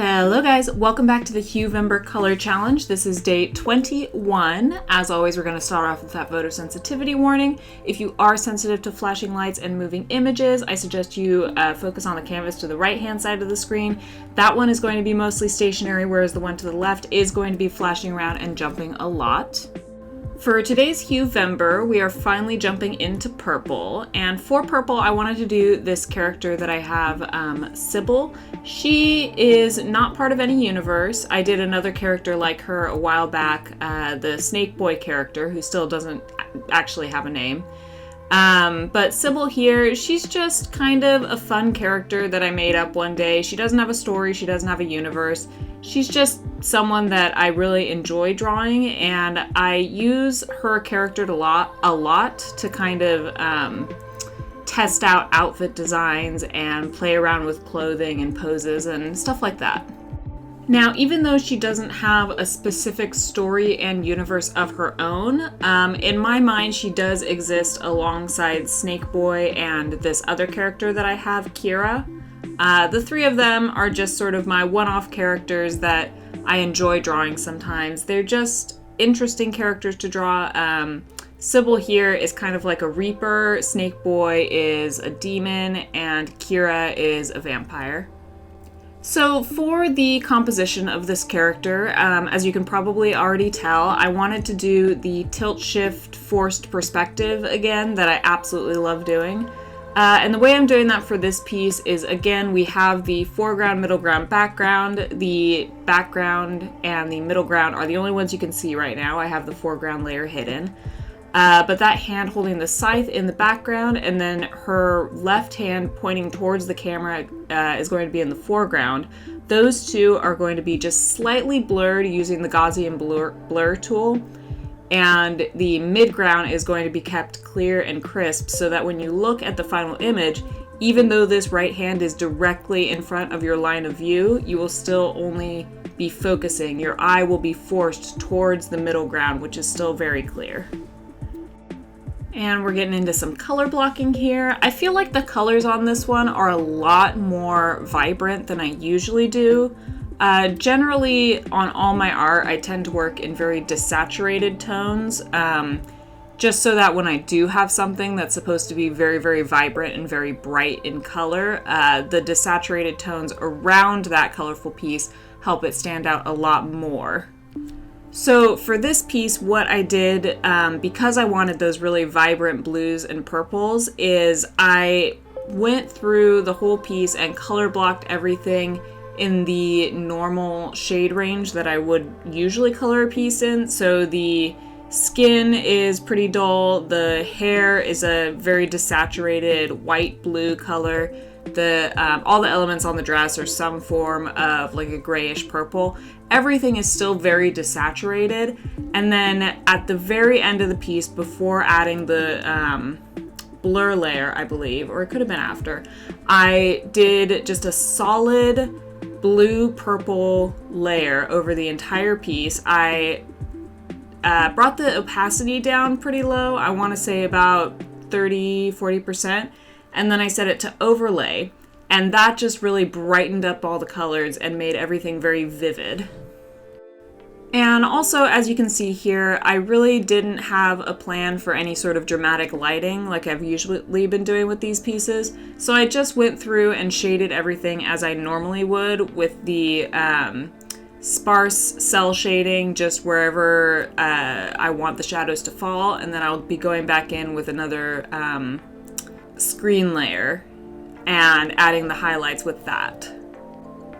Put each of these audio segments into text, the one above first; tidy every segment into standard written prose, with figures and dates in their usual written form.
Hello guys, welcome back to the Huevember Color Challenge. This is day 21. As always, we're going to start off with that photosensitivity warning. If you are sensitive to flashing lights and moving images, I suggest you focus on the canvas to the right-hand side of the screen. That one is going to be mostly stationary, whereas the one to the left is going to be flashing around and jumping a lot. For today's Huevember, we are finally jumping into purple, and for purple I wanted to do this character that I have, Sybil. She is not part of any universe. I did another character like her a while back, the Snake Boy character, who still doesn't actually have a name. But Sybil here, she's just kind of a fun character that I made up one day. She doesn't have a story, she doesn't have a universe. She's just someone that I really enjoy drawing, and I use her character a lot to kind of test out outfit designs and play around with clothing and poses and stuff like that. Now, even though she doesn't have a specific story and universe of her own, in my mind she does exist alongside Snake Boy and this other character that I have, Kira. The three of them are just sort of my one-off characters that I enjoy drawing sometimes. They're just interesting characters to draw. Sybil here is kind of like a Reaper, Snake Boy is a demon, and Kira is a vampire. So for the composition of this character, as you can probably already tell, I wanted to do the tilt-shift forced perspective again that I absolutely love doing. And the way I'm doing that for this piece is, again, we have the foreground, middle ground, background. The background and the middle ground are the only ones you can see right now. I have the foreground layer hidden. But that hand holding the scythe in the background, and then her left hand pointing towards the camera is going to be in the foreground. Those two are going to be just slightly blurred using the Gaussian blur tool. And the midground is going to be kept clear and crisp so that when you look at the final image, even though this right hand is directly in front of your line of view, you will still only be focusing. Your eye will be forced towards the middle ground, which is still very clear. And we're getting into some color blocking here. I feel like the colors on this one are a lot more vibrant than I usually do. Generally, on all my art, I tend to work in very desaturated tones, just so that when I do have something that's supposed to be very, very vibrant and very bright in color, the desaturated tones around that colorful piece help it stand out a lot more. So for this piece, what I did, because I wanted those really vibrant blues and purples, is I went through the whole piece and color blocked everything in the normal shade range that I would usually color a piece in. So the skin is pretty dull, the hair is a very desaturated white-blue color, all the elements on the dress are some form of like a grayish purple. Everything is still very desaturated, and then at the very end of the piece, before adding the blur layer, I believe, or it could have been after, I did just a solid blue-purple layer over the entire piece. I brought the opacity down pretty low. I want to say about 30-40%. And then I set it to overlay. And that just really brightened up all the colors and made everything very vivid. And also, as you can see here, I really didn't have a plan for any sort of dramatic lighting like I've usually been doing with these pieces. So I just went through and shaded everything as I normally would with the sparse cell shading just wherever I want the shadows to fall. And then I'll be going back in with another screen layer and adding the highlights with that.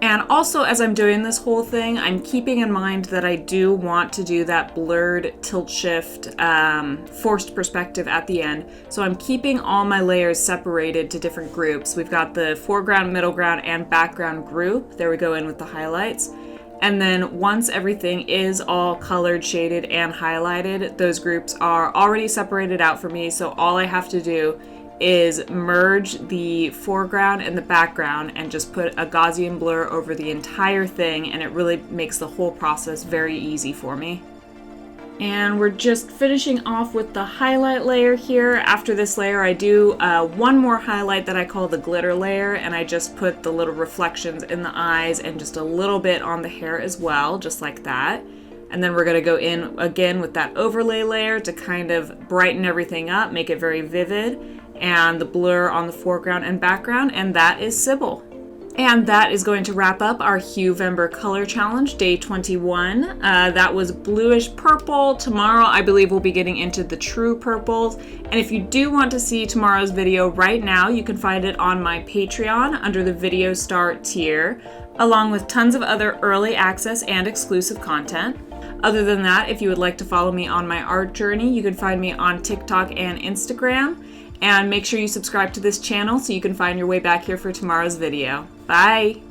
And also, as I'm doing this whole thing, I'm keeping in mind that I do want to do that blurred tilt shift forced perspective at the end. So I'm keeping all my layers separated to different groups. We've got the foreground, middle ground, and background group. There we go in with the highlights. And then once everything is all colored, shaded, and highlighted, those groups are already separated out for me. So all I have to do is merge the foreground and the background and just put a Gaussian blur over the entire thing, and it really makes the whole process very easy for me. And we're just finishing off with the highlight layer here. After this layer, I do one more highlight that I call the glitter layer, and I just put the little reflections in the eyes and just a little bit on the hair as well, just like that. And then we're gonna go in again with that overlay layer to kind of brighten everything up, make it very vivid, and the blur on the foreground and background, and that is Sybil. And that is going to wrap up our Huevember color challenge, day 21. That was bluish purple. Tomorrow, I believe we'll be getting into the true purples. And if you do want to see tomorrow's video right now, you can find it on my Patreon under the Video Start tier, along with tons of other early access and exclusive content. Other than that, if you would like to follow me on my art journey, you can find me on TikTok and Instagram. And make sure you subscribe to this channel so you can find your way back here for tomorrow's video. Bye!